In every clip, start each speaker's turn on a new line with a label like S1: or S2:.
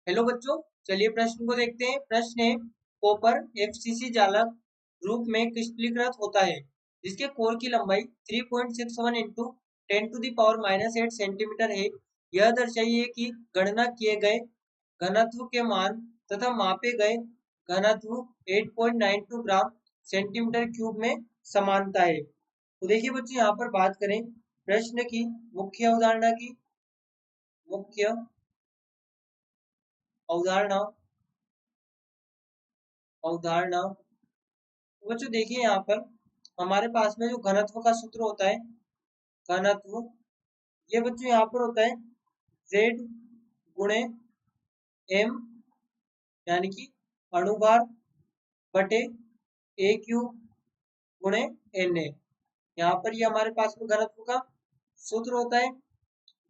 S1: Hello बच्चों, चलिए प्रश्न को देखते हैं। प्रश्न है, कॉपर एफसीसी जालक रूप में क्रिस्टलीकृत होता है जिसके कोर की लंबाई 3.61 इंटू 10⁻⁻8 सेंटीमीटर है। यह दर्शाइए कि गणना किए गए घनत्व के मान तथा मापे गए घनत्व 8.92 ग्राम सेंटीमीटर क्यूब में समानता है। तो देखिए बच्चों, यहाँ पर बात करें प्रश्न की मुख्य अवधारणा की। मुख्य अवधारणा अवधारणा तो बच्चों देखिए, यहाँ पर हमारे पास में जो घनत्व का सूत्र होता है, घनत्व, ये बच्चों यहाँ पर होता है Z गुणे M, यानी कि अणुभार बटे A क्यूब गुणे Na। यहाँ पर ये हमारे पास में घनत्व का सूत्र होता है,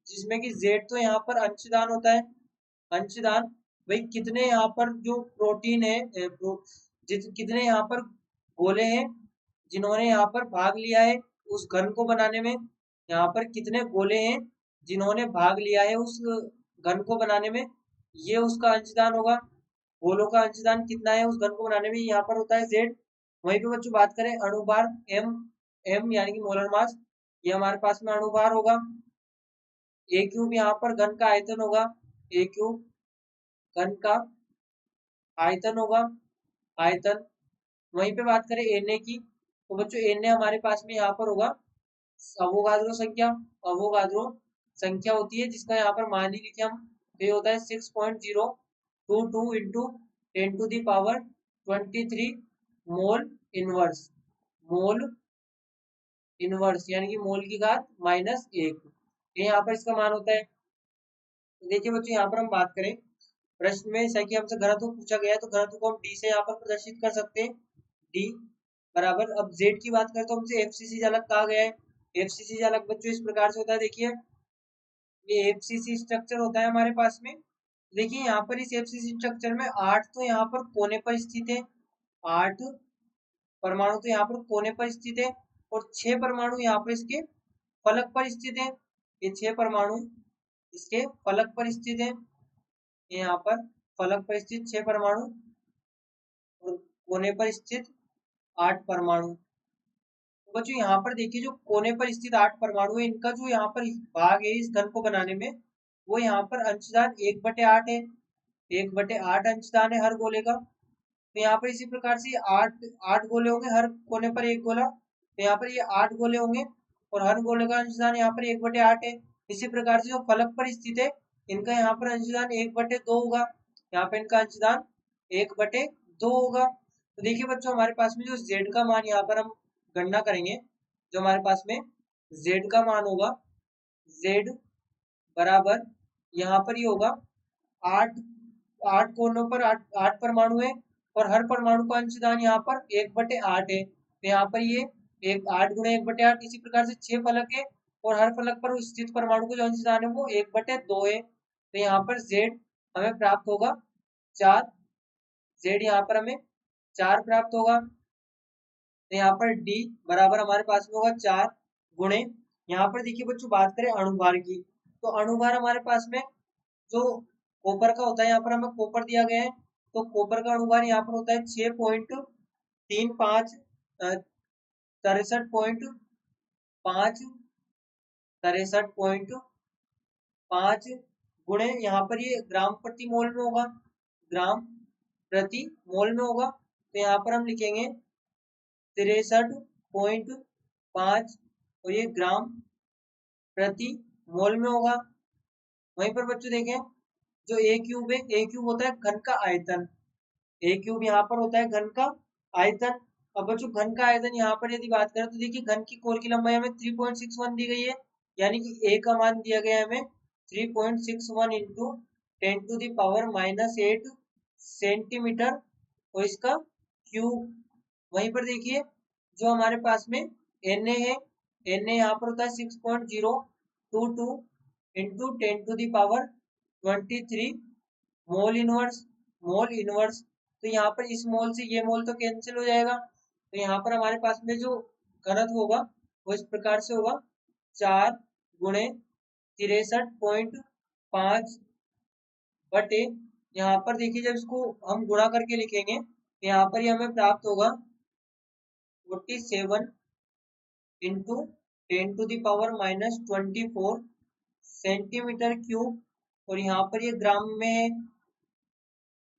S1: जिसमें कि Z तो यहाँ पर अंशदान होता है। अंशदान भाई कितने यहाँ पर जो प्रोटीन है, कितने यहाँ पर गोले हैं जिन्होंने यहाँ पर भाग लिया है उस घन को बनाने में। यहाँ पर कितने गोले हैं जिन्होंने भाग लिया है उस घन को बनाने में, ये उसका अंशदान होगा। गोलों का अंशदान कितना है उस घन को बनाने में, यहाँ पर होता है Z। वहीं पे बच्चों बात करें अणुभार M यानी कि मोलर मास, ये हमारे पास में अणुभार होगा। A क्यूब यहाँ पर घन का आयतन होगा, A क्यूब घन का आयतन होगा, आयतन। वहीं पे बात करें Na की, तो बच्चों Na हमारे पास में यहाँ पर होगा अवोगाद्रो संख्या। अवोगाद्रो संख्या होती है जिसका यहाँ पर मान ही लिखे हम, तो ये होता है 6.022 into 10⁻23 mole inverse. Mole inverse यानी कि मोल की घात -1, ये यहाँ पर इसका मान होता है। तो देखिए बच्चों, यहाँ पर हम बात करें प्रश्न में, जैसा कि हमसे घनत्व पूछा गया है तो घनत्व को हम डी से यहाँ पर प्रदर्शित कर सकते हैं। डी बराबर, अब जेड की बात करें तो हमसे एफसीसी जालक कहा गया है। एफसीसी जालक बच्चों इस प्रकार से होता है, देखिए ये एफसीसी स्ट्रक्चर होता है हमारे पास में। देखिए यहाँ पर इस एफसीसी स्ट्रक्चर में 8 तो यहाँ पर कोने पर स्थित है, 8 परमाणु तो यहाँ पर कोने पर स्थित है, और 6 परमाणु यहाँ पर इसके फलक पर स्थित है। ये 6 परमाणु इसके फलक पर स्थित है, यहाँ पर फलक पर स्थित 6 परमाणु और कोने पर स्थित 8 परमाणु। तो बच्चों यहाँ पर देखिए, जो कोने पर स्थित 8 परमाणु है, इनका जो यहाँ पर भाग है इस घन को बनाने में, वो यहाँ पर अंशदान 1/8 है। 1/8 अंशदान है हर गोले का। तो यहाँ पर इसी प्रकार से 8 गोले होंगे, हर कोने पर एक गोला, तो यहाँ पर ये 8 गोले होंगे और हर गोले का अंशदान यहाँ पर 1/8 है। इसी प्रकार से जो फलक पर स्थित है, इनका यहाँ पर अंशदान 1/2 होगा। यहाँ पे इनका अंशदान 1/2 होगा। तो देखिए बच्चों, हमारे पास में जो Z का मान यहाँ पर हम गणना करेंगे, जो हमारे पास में Z का मान होगा, Z बराबर यहाँ पर ये होगा 8 8 कोनों पर 8 परमाणु है और हर परमाणु का अंशदान यहाँ पर 1/8 है। तो यहाँ पर ये 8 गुणे 1/8, इसी प्रकार से 6 फलक है और हर फलक पर स्थित परमाणु का जो अंशदान है वो 1/2 है। तो यहाँ पर Z हमें प्राप्त होगा 4। Z यहाँ पर हमें 4 प्राप्त होगा। तो यहाँ पर D बराबर हमारे पास में होगा 4 गुणे, यहाँ पर देखिए बच्चों बात करें अणुभार की, तो अणुभार हमारे पास में जो कॉपर का होता है, यहाँ पर हमें कॉपर दिया गया है, तो कॉपर का अणुभार यहाँ पर होता है 6.35 63.5 गुणे, यहाँ पर ये ग्राम प्रति मोल में होगा, ग्राम प्रति मोल में होगा। तो यहाँ पर हम लिखेंगे 63.5 और ये ग्राम प्रति मोल में होगा। वहीं पर बच्चों देखें, जो ए क्यूब है, ए क्यूब होता है घन का आयतन, ए क्यूब यहाँ पर होता है घन का आयतन। अब बच्चों घन का आयतन यहाँ पर यदि बात करें तो देखिए, घन की कोर की लंबाई हमें 3.61 दी गई है, यानी कि ए का मान दिया गया है हमें 3.61 इंटू 10⁻⁻8 सेंटीमीटर और इसका क्यूब। वहीं पर देखिए, जो हमारे पास में Na है, Na यहाँ पर होता है 6.022 into 10⁻23 mole inverse. Mole inverse, तो यहाँ पर इस मोल से ये मोल तो कैंसिल हो जाएगा, तो यहाँ पर हमारे पास में जो घनत्व होगा वो इस प्रकार से होगा 4 गुणे 63.5 बटे यहाँ पर देखिए जब इसको हम गुणा करके लिखेंगे तो यहाँ पर ये हमें प्राप्त होगा 47 इंटू 10⁻⁻24 सेंटीमीटर क्यूब, और यहाँ पर ये ग्राम में है,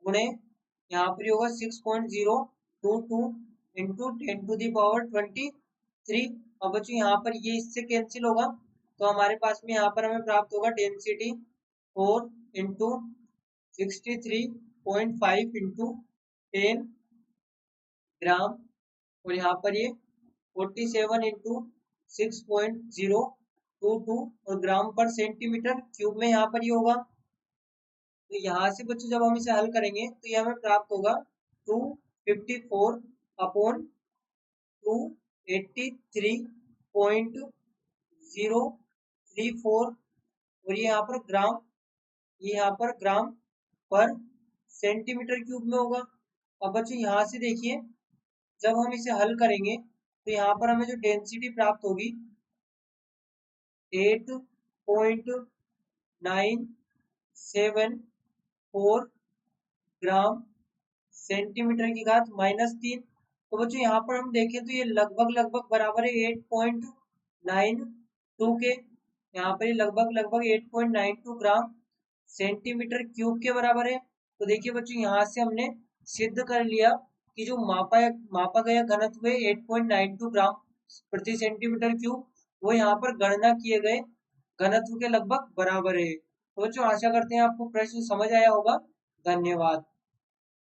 S1: गुणे यहाँ पर होगा 6.022 इंटू 10⁻23। अब बच्चों यहाँ पर ये इससे कैंसिल होगा, तो हमारे पास में यहाँ पर हमें प्राप्त होगा डेंसिटी 4 इंटू 63.5 इंटू 10 ग्राम, और यहाँ पर ये 47 इंटू 6.022 और ग्राम पर सेंटीमीटर क्यूब में यहाँ पर ये होगा। तो यहाँ से बच्चों जब हम इसे हल करेंगे तो ये हमें प्राप्त होगा 254 अपॉन 283.034, और ये यहाँ पर ग्राम, ये यहाँ पर ग्राम पर सेंटीमीटर क्यूब में होगा। अब बच्चों यहाँ से देखिए जब हम इसे हल करेंगे तो यहाँ पर हमें जो डेंसिटी प्राप्त होगी 8.974 ग्राम सेंटीमीटर की घात -3। तो बच्चों यहाँ पर हम देखें तो ये लगभग बराबर है 8.92 के, यहाँ पर ये लगभग 8.92 ग्राम सेंटीमीटर क्यूब के बराबर है। तो देखिए बच्चों यहाँ से हमने सिद्ध कर लिया कि जो मापा गया घनत्व है 8.92 ग्राम प्रति सेंटीमीटर क्यूब, वो यहाँ पर गणना किए गए घनत्व के लगभग बराबर है। तो बच्चों आशा करते हैं आपको प्रश्न समझ आया होगा। धन्यवाद।